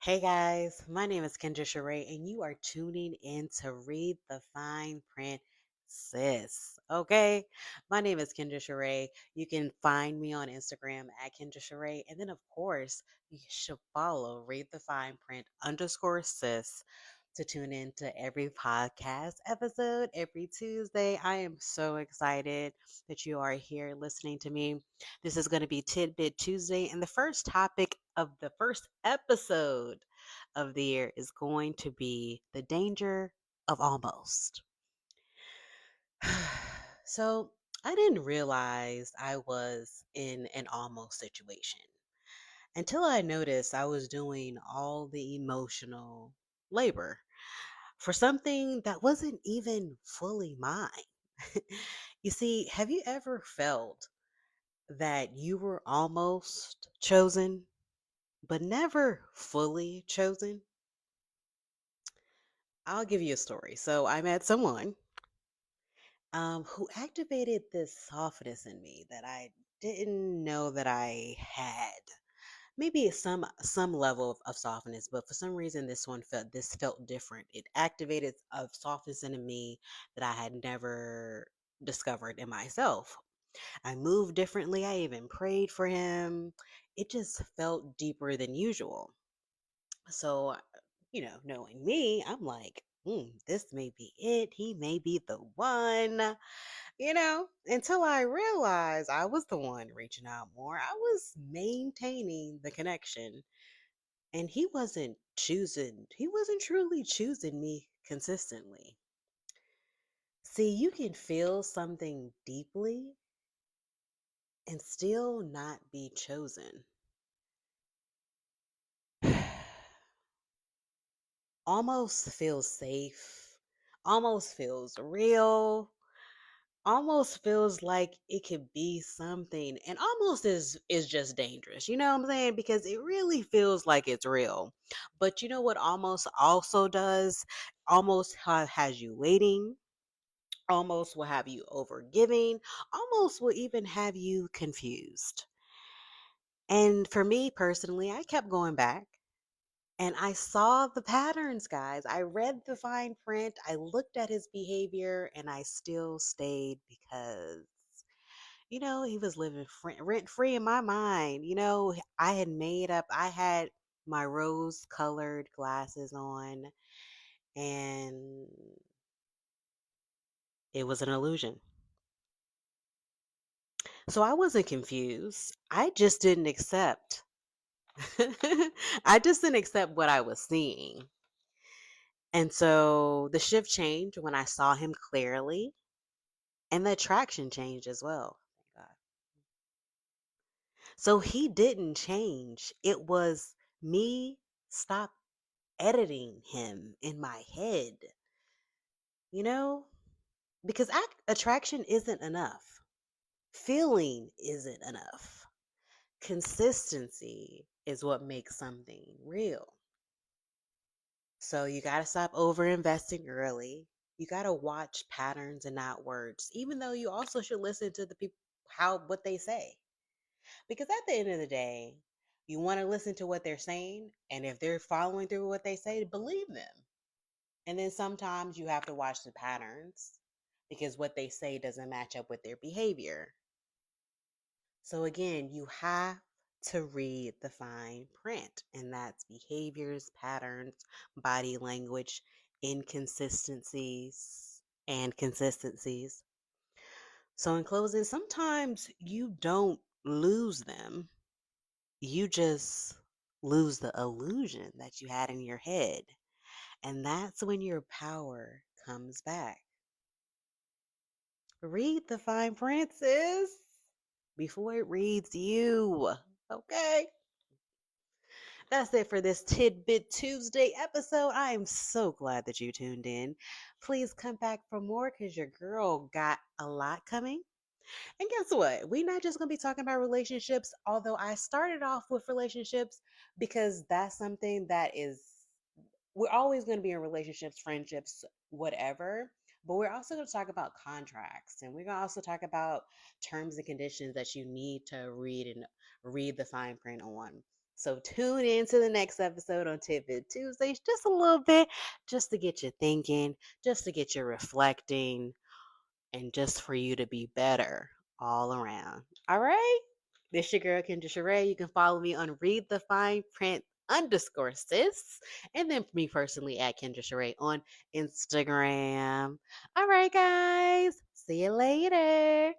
Hey guys, my name is Kendra Sheree, and you are tuning in to Read the Fine Print Sis. Okay, my name is Kendra Sheree. You can find me on Instagram at Kendra Sheree, and then of course you should follow Read the Fine Print underscore sis to tune in to every podcast episode every Tuesday. I am so excited that you are here listening to me. This is going to be Tidbit Tuesday, and the first topic of the first episode of the year is going to be the danger of almost. So, I didn't realize I was in an almost situation until I noticed I was doing all the emotional labor for something that wasn't even fully mine. You see, have you ever felt that you were almost chosen, but never fully chosen? I'll give you a story. So I met someone who activated this softness in me that I didn't know that I had. Maybe some level of softness, but for some reason this felt different. It activated a softness in me that I had never discovered in myself. I moved differently. I even prayed for him. It just felt deeper than usual. So, knowing me, I'm like, this may be it. He may be the one, until I realized I was the one reaching out more. I was maintaining the connection, and he wasn't truly choosing me consistently. See, you can feel something deeply and still not be chosen. Almost feels safe, almost feels real, almost feels like it could be something, and almost is just dangerous. You know what I'm saying? Because it really feels like it's real. But you know what almost also does? Almost has you waiting, almost will have you overgiving, almost will even have you confused. And for me personally, I kept going back. And I saw the patterns, guys. I read the fine print. I looked at his behavior and I still stayed because, he was living rent free in my mind. I had made up, I had my rose colored glasses on and it was an illusion. So I wasn't confused. I just didn't accept. I just didn't accept what I was seeing. And so the shift changed when I saw him clearly, and the attraction changed as well. Thank God. So he didn't change. It was me stop editing him in my head, you know? Because attraction isn't enough. Feeling isn't enough. Consistency is what makes something real. So you got to stop over investing early. You got to watch patterns and not words, even though you also should listen to the people what they say. Because at the end of the day, you want to listen to what they're saying, and if they're following through with what they say, believe them. And then sometimes you have to watch the patterns because what they say doesn't match up with their behavior. So again, you have to read the fine print, and that's behaviors, patterns, body language, inconsistencies, and consistencies. So, in closing, sometimes you don't lose them, you just lose the illusion that you had in your head. And that's when your power comes back. Read the fine print, sis, before it reads you. Okay? That's it for this Tidbit Tuesday episode. I am so glad that you tuned in. Please come back for more because your girl got a lot coming. And guess what? We're not just going to be talking about relationships, although I started off with relationships because that's something we're always going to be in relationships, friendships, whatever. But we're also going to talk about contracts, and we're going to also talk about terms and conditions that you need to read the fine print on. So tune in to the next episode on Tidbit Tuesdays just a little bit, just to get you thinking, just to get you reflecting, and just for you to be better all around. All right? This your girl Kendra Sheree. You can follow me on Read the Fine Print underscore sis. And then me personally at Kendra Sheree on Instagram. All right, guys. See you later.